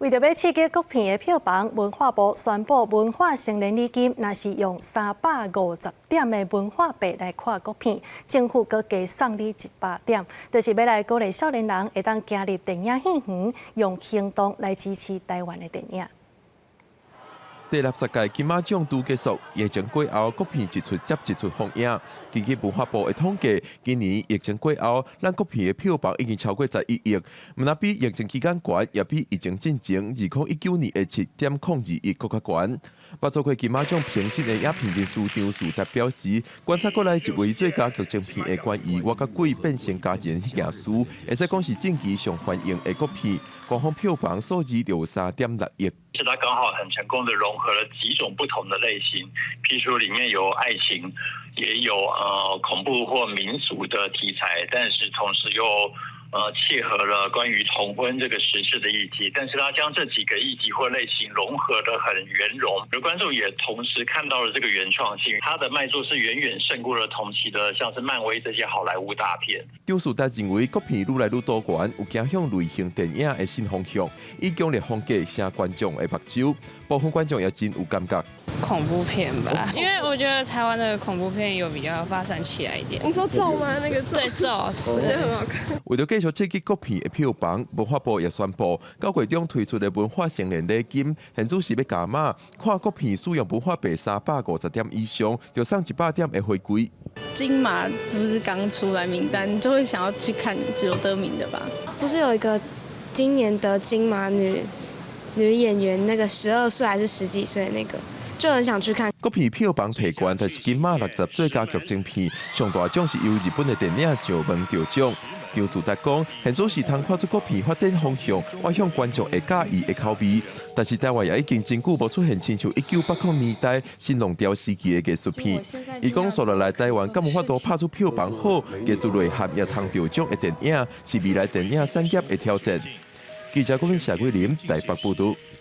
为着要刺激国片的票房，文化部宣布文化成人礼金，若是用350点的文化币来看国片，政府阁加送你100点，就是要来鼓励少年人会当加入电影院园，用行动来支持台湾的电影。第60届金马奖拄结束，疫情过后，国片一出接一出放映。根据文化部的统计，今年疫情过后，咱国片的票房已经超过11亿，毋但比疫情期间悬，也比疫情进前2019年的7.02亿搁较悬。把做过金马奖评审的影评人士张树达表示，观察过来一位最佳剧情片的关于我甲鬼变成家人迄件事，会使讲是近期上欢迎的国片，官方票房数字有3.6亿。是它刚好很成功的融合了几种不同的类型，譬如里面有爱情，也有恐怖或民俗的题材，但是同时又切合了关于同婚这个时事的议题，但是它将这几个议题或类型融合得很圆融，而观众也同时看到了这个原创性，它的卖座是远远胜过了同期的像是漫威这些好莱坞大片。张树达认为，国片愈来愈多元，有走向类型电影的新方向，以强烈风格成观众的目睭，部分观众也真有感觉。恐怖片吧，因为我觉得台湾的恐怖片有比较发展起来一点。你说咒吗？那个咒？对咒，我觉得很好看。为了继续刺激国片的票房，文化部也宣布，9月中推出的文化成人礼金，现主是要加码，看国片使用文化币350点以上，就送100点的回归。金马是不是刚出来名单，就会想要去看有得名的吧？不是有一个今年的金马女演员，那个12岁还是10几岁的那个？就很想去看。国片票房提悬，但是金马60最佳剧情片上大奖是由日本的电影《九门》得奖。张树达讲，现在是通看出国片发展方向，外向观众会介意的口味。但是台湾也已经真久无出现亲像1980年代新浪潮时期的艺术片。伊讲，说落来台湾敢有法度拍出票房好、艺术内涵也通得奖的电影，是未来电影产业的挑战。记者郭文夏桂林台北报道。